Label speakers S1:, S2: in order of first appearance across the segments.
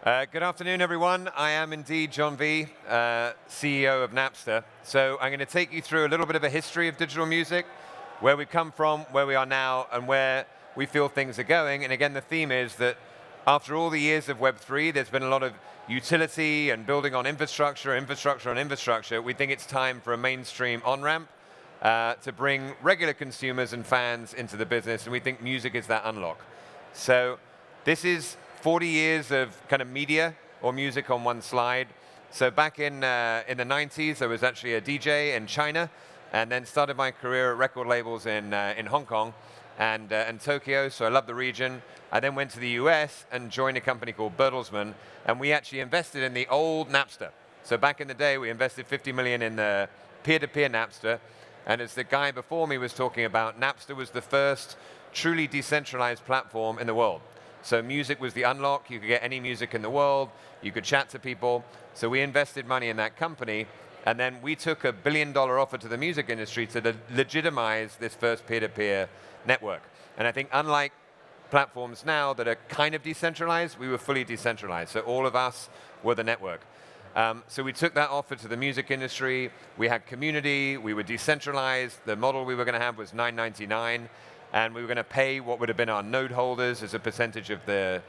S1: Good afternoon, everyone. I am indeed Jon V, CEO of Napster. So I'm going to take you through a little bit of a history of digital music, where we've come from, where we are now, and where we feel things are going. And again, the theme is that after all the years of Web3, there's been a lot of utility and building on infrastructure, infrastructure on infrastructure. We think it's time for a mainstream on-ramp to bring regular consumers and fans into the business, and we think music is that unlock. So this is 40 years of kind of media or music on one slide. So back in the 90s, I was actually a DJ in China, and then started my career at record labels in Hong Kong and Tokyo, so I love the region. I then went to the US and joined a company called Bertelsmann, and we actually invested in the old Napster. So back in the day, we invested 50 million in the peer-to-peer Napster, and as the guy before me was talking about, Napster was the first truly decentralized platform in the world. So music was the unlock. You could get any music in the world. You could chat to people. So we invested money in that company, and then we took a $1 billion offer to the music industry to legitimize this first peer-to-peer network. And I think unlike platforms now that are kind of decentralized, we were fully decentralized. So all of us were the network. So we took that offer to the music industry. We had community. We were decentralized. The model we were going to have was $9.99. And we were going to pay what would have been our node holders as a percentage of the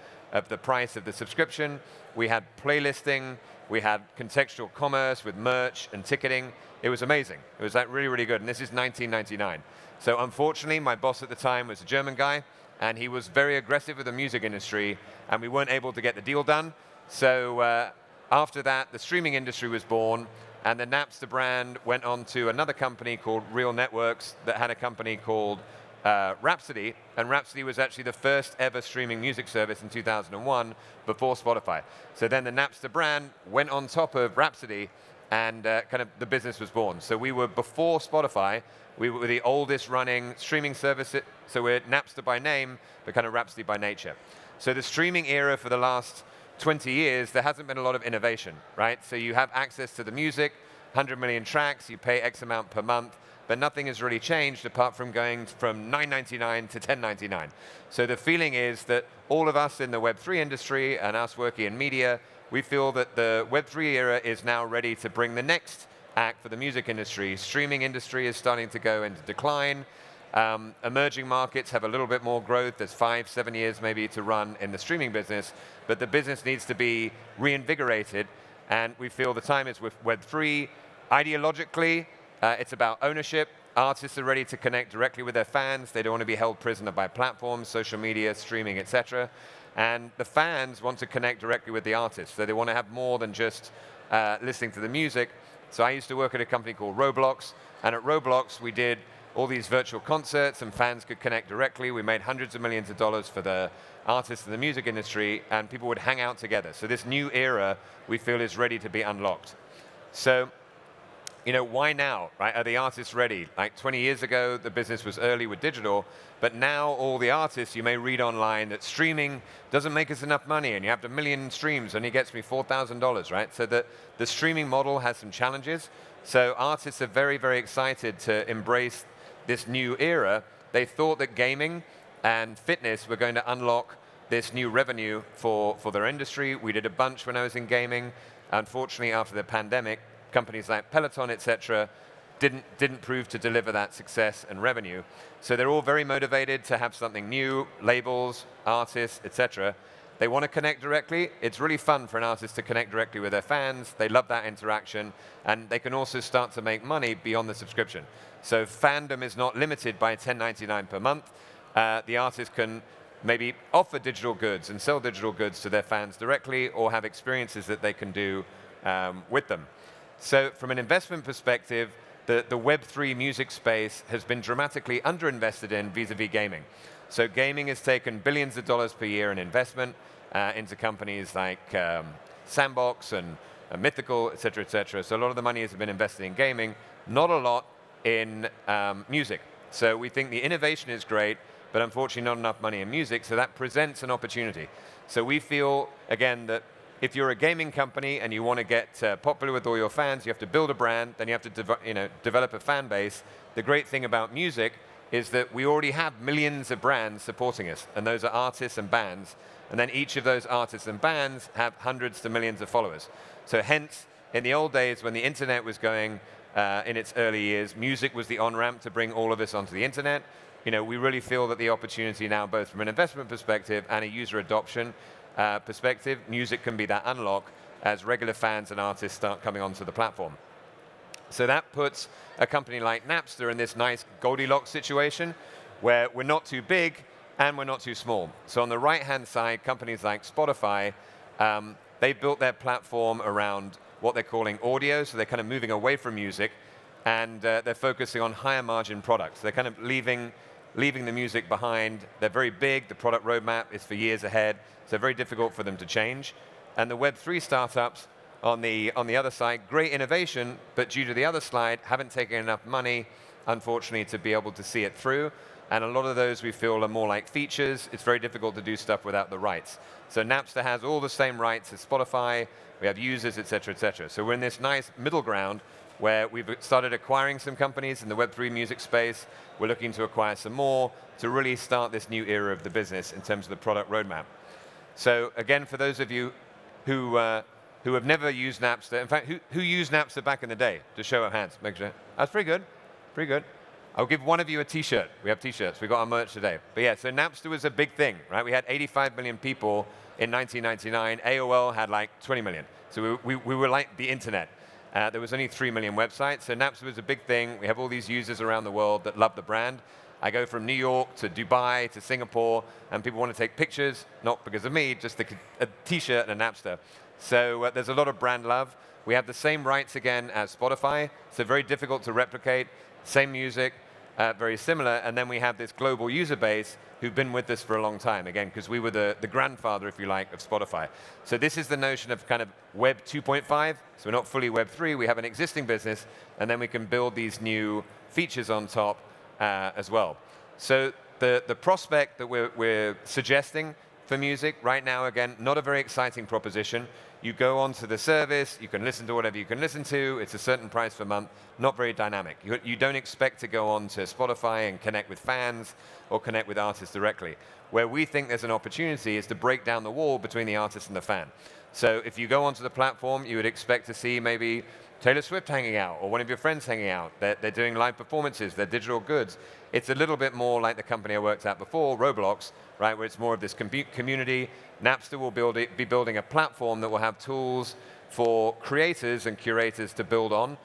S1: price of the subscription. We had playlisting. We had contextual commerce with merch and ticketing. It was amazing. It was like really, really good. And this is 1999. So unfortunately, my boss at the time was a German guy, and he was very aggressive with the music industry, and we weren't able to get the deal done. So after that, the streaming industry was born, and the Napster brand went on to another company called Real Networks that had a company called Rhapsody, and Rhapsody was actually the first ever streaming music service in 2001 before Spotify. So then the Napster brand went on top of Rhapsody, and kind of the business was born. So we were before Spotify. We were the oldest running streaming service. So we're Napster by name, but kind of Rhapsody by nature. So the streaming era for the last 20 years, there hasn't been a lot of innovation, right? So you have access to the music, 100 million tracks, you pay X amount per month, but nothing has really changed apart from going from $9.99 to $10.99. So the feeling is that all of us in the Web3 industry and us working in media, we feel that the Web3 era is now ready to bring the next act for the music industry. Streaming industry is starting to go into decline. Emerging markets have a little bit more growth. There's 5-7 years maybe to run in the streaming business, but the business needs to be reinvigorated, and we feel the time is with Web3. Ideologically, it's about ownership. Artists are ready to connect directly with their fans. They don't want to be held prisoner by platforms, social media, streaming, etc. And the fans want to connect directly with the artists. So they want to have more than just listening to the music. So I used to work at a company called Roblox. And at Roblox, we did all these virtual concerts, and fans could connect directly. We made hundreds of millions of dollars for the artists in the music industry, and people would hang out together. So this new era, we feel, is ready to be unlocked. So, you know, why now, right? Are the artists ready? Like 20 years ago, the business was early with digital, but now all the artists, you may read online that streaming doesn't make us enough money, and you have 1 million streams, and it gets me $4,000, right? So the streaming model has some challenges. So artists are very, very excited to embrace this new era. They thought that gaming and fitness were going to unlock this new revenue for their industry. We did a bunch when I was in gaming. Unfortunately, after the pandemic, companies like Peloton, etc., didn't prove to deliver that success and revenue. So they're all very motivated to have something new, labels, artists, etc. They want to connect directly. It's really fun for an artist to connect directly with their fans. They love that interaction, and they can also start to make money beyond the subscription. So fandom is not limited by $10.99 per month. The artist can maybe offer digital goods and sell digital goods to their fans directly, or have experiences that they can do with them. So from an investment perspective, the Web3 music space has been dramatically underinvested in vis-a-vis gaming. So gaming has taken billions of dollars per year in investment into companies like Sandbox and Mythical, et cetera, et cetera. So a lot of the money has been invested in gaming, not a lot in music. So we think the innovation is great, but unfortunately not enough money in music, so that presents an opportunity. So we feel, again, that if you're a gaming company and you want to get popular with all your fans, you have to build a brand, then you have to develop a fan base. The great thing about music is that we already have millions of brands supporting us, and those are artists and bands. And then each of those artists and bands have hundreds to millions of followers. So hence, in the old days when the internet was going in its early years, music was the on-ramp to bring all of this onto the internet. We really feel that the opportunity now, both from an investment perspective and a user adoption perspective, music can be that unlock as regular fans and artists start coming onto the platform. So that puts a company like Napster in this nice Goldilocks situation where we're not too big and we're not too small. So on the right-hand side, companies like Spotify, they built their platform around what they're calling audio, so they're kind of moving away from music, and they're focusing on higher margin products. They're kind of leaving the music behind. They're very big. The product roadmap is for years ahead, so very difficult for them to change. And the Web3 startups on the other side, great innovation, but due to the other slide, haven't taken enough money, unfortunately, to be able to see it through. And a lot of those we feel are more like features. It's very difficult to do stuff without the rights. So Napster has all the same rights as Spotify. We have users, et cetera, et cetera. So we're in this nice middle ground where we've started acquiring some companies in the Web3 music space. We're looking to acquire some more to really start this new era of the business in terms of the product roadmap. So again, for those of you who have never used Napster, in fact, who used Napster back in the day? Just show of hands. Make sure. That's pretty good. Pretty good. I'll give one of you a T-shirt. We have T-shirts. We got our merch today. But yeah, so Napster was a big thing, right? We had 85 million people in 1999. AOL had like 20 million. So we were like the internet. There was only 3 million websites. So Napster was a big thing. We have all these users around the world that love the brand. I go from New York to Dubai to Singapore, and people want to take pictures, not because of me, just a T-shirt and a Napster. So there's a lot of brand love. We have the same rights again as Spotify, so very difficult to replicate. Same music, very similar. And then we have this global user base who've been with us for a long time, again, because we were the grandfather, if you like, of Spotify. So this is the notion of kind of Web 2.5. So we're not fully Web 3. We have an existing business, and then we can build these new features on top as well. So the prospect that we're suggesting for music right now, again, not a very exciting proposition. You go onto the service, you can listen to whatever you can listen to, it's a certain price per month, not very dynamic. You don't expect to go on to Spotify and connect with fans or connect with artists directly. Where we think there's an opportunity is to break down the wall between the artist and the fan. So if you go onto the platform, you would expect to see maybe Taylor Swift hanging out or one of your friends hanging out. They're doing live performances, they're digital goods. It's a little bit more like the company I worked at before, Roblox, right, where it's more of this community. Napster will be building a platform that will have tools for creators and curators to build on,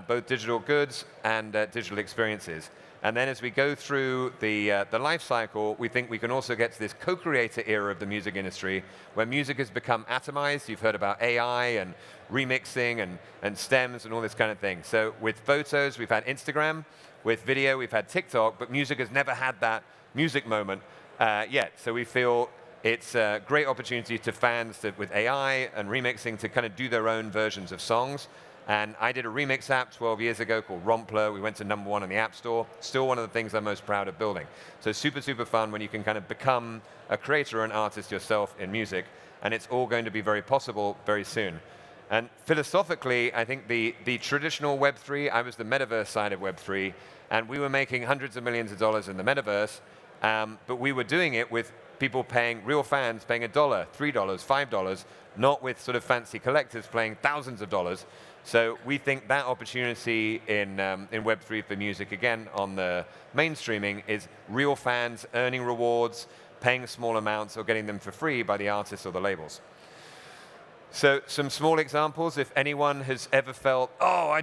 S1: both digital goods and digital experiences. And then as we go through the life cycle, we think we can also get to this co-creator era of the music industry, where music has become atomized. You've heard about AI and remixing and stems and all this kind of thing. So with photos, we've had Instagram. With video, we've had TikTok. But music has never had that music moment yet. So we feel it's a great opportunity to fans with AI and remixing to kind of do their own versions of songs. And I did a remix app 12 years ago called Rompler. We went to #1 in the App Store. Still one of the things I'm most proud of building. So super, super fun when you can kind of become a creator or an artist yourself in music. And it's all going to be very possible very soon. And philosophically, I think the traditional Web3, I was the metaverse side of Web3, and we were making hundreds of millions of dollars in the metaverse, but we were doing it with people paying, real fans paying $1, $3, $5, not with sort of fancy collectors paying thousands of dollars. So we think that opportunity in Web3 for music, again, on the mainstreaming, is real fans earning rewards, paying small amounts, or getting them for free by the artists or the labels. So some small examples, if anyone has ever felt, oh, I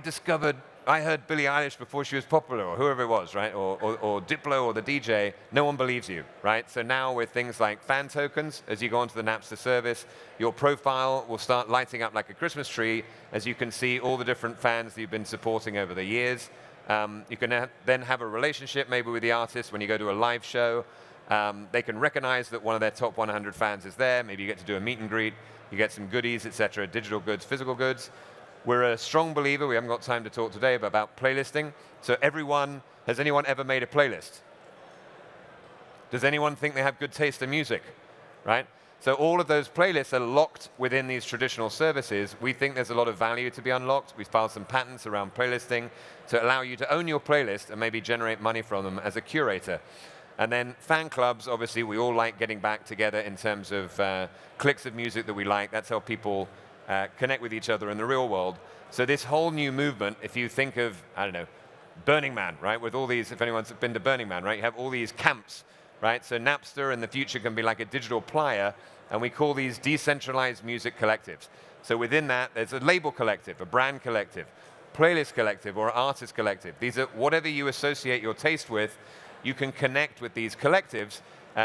S1: heard Billie Eilish before she was popular, or whoever it was, right? Or Diplo or the DJ, no one believes you, right? So now with things like fan tokens, as you go onto the Napster service, your profile will start lighting up like a Christmas tree as you can see all the different fans that you've been supporting over the years. You can then have a relationship maybe with the artist when you go to a live show. They can recognize that one of their top 100 fans is there. Maybe you get to do a meet and greet. You get some goodies, et cetera, digital goods, physical goods. We're a strong believer, we haven't got time to talk today, but about playlisting. So has anyone ever made a playlist? Does anyone think they have good taste in music, right? So all of those playlists are locked within these traditional services. We think there's a lot of value to be unlocked. We've filed some patents around playlisting to allow you to own your playlist and maybe generate money from them as a curator. And then fan clubs, obviously, we all like getting back together in terms of clicks of music that we like. That's how people connect with each other in the real world. So this whole new movement, if you think of, I don't know, Burning Man, right? With all these, if anyone's been to Burning Man, right? You have all these camps, right? So Napster in the future can be like a digital playa, and we call these decentralized music collectives. So within that, there's a label collective, a brand collective, playlist collective, or artist collective. These are whatever you associate your taste with, you can connect with these collectives.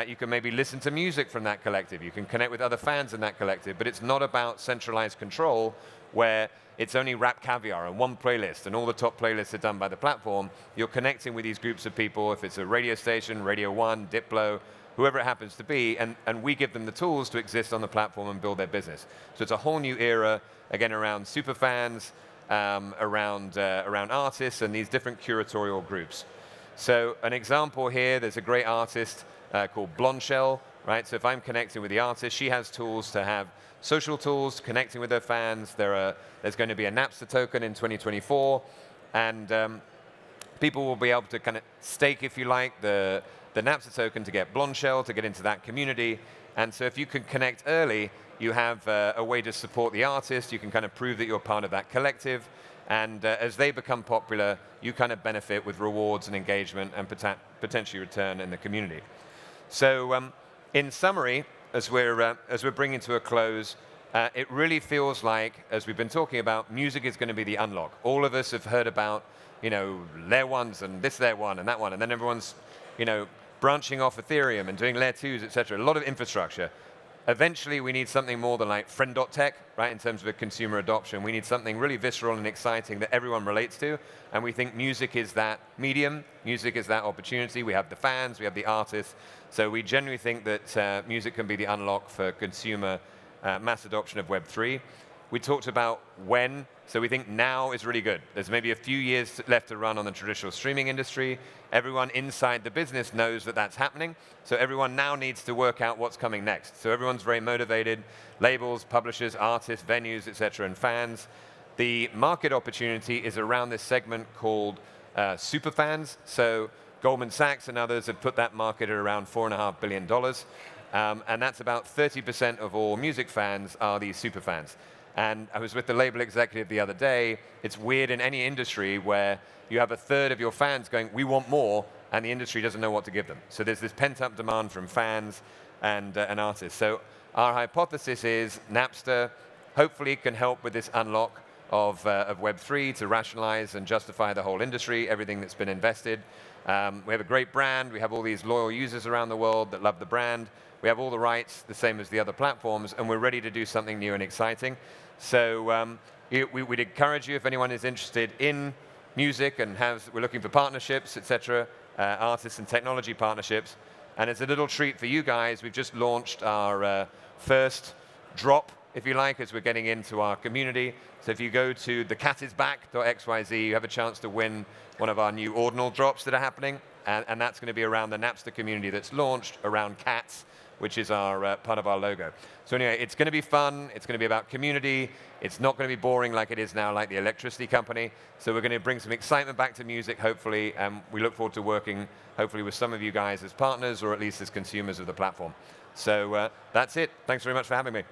S1: You can maybe listen to music from that collective. You can connect with other fans in that collective, but it's not about centralized control where it's only Rap Caviar and one playlist, and all the top playlists are done by the platform. You're connecting with these groups of people, if it's a radio station, Radio 1, Diplo, whoever it happens to be, and we give them the tools to exist on the platform and build their business. So it's a whole new era, again, around super fans, around artists, and these different curatorial groups. So an example here, there's a great artist called Blondshell, right? So if I'm connecting with the artist, she has tools to have social tools, connecting with her fans. There's going to be a Napster token in 2024, and people will be able to kind of stake, if you like, the Napster token to get Blondshell, to get into that community. And so if you can connect early, you have a way to support the artist. You can kind of prove that you're part of that collective. And as they become popular, you kind of benefit with rewards and engagement and potentially return in the community. So in summary, as we're bringing to a close, it really feels like, as we've been talking about, music is going to be the unlock. All of us have heard about, layer ones and this layer one and that one, and then everyone's, branching off Ethereum and doing layer twos, et cetera. A lot of infrastructure. Eventually, we need something more than like friend.tech, right, in terms of a consumer adoption. We need something really visceral and exciting that everyone relates to, and we think music is that medium, music is that opportunity. We have the fans, we have the artists, so we generally think that music can be the unlock for consumer mass adoption of Web3. We talked about when, so we think now is really good. There's maybe a few years left to run on the traditional streaming industry. Everyone inside the business knows that that's happening, so everyone now needs to work out what's coming next. So everyone's very motivated, labels, publishers, artists, venues, et cetera, and fans. The market opportunity is around this segment called superfans. So Goldman Sachs and others have put that market at around $4.5 billion, and that's about 30% of all music fans are these superfans. And I was with the label executive the other day. It's weird in any industry where you have a third of your fans going, we want more, and the industry doesn't know what to give them. So there's this pent-up demand from fans and artists. So our hypothesis is Napster hopefully can help with this unlock of Web3 to rationalize and justify the whole industry, everything that's been invested. We have a great brand. We have all these loyal users around the world that love the brand. We have all the rights, the same as the other platforms, and we're ready to do something new and exciting. So we'd encourage you, if anyone is interested in music and we're looking for partnerships, et cetera, artists and technology partnerships. And it's a little treat for you guys. We've just launched our first drop, if you like, as we're getting into our community. So if you go to thecatisback.xyz, you have a chance to win one of our new ordinal drops that are happening. And that's going to be around the Napster community that's launched around cats, which is our part of our logo. So anyway, it's going to be fun. It's going to be about community. It's not going to be boring like it is now, like the electricity company. So we're going to bring some excitement back to music, hopefully, and we look forward to working, hopefully, with some of you guys as partners or at least as consumers of the platform. So that's it. Thanks very much for having me.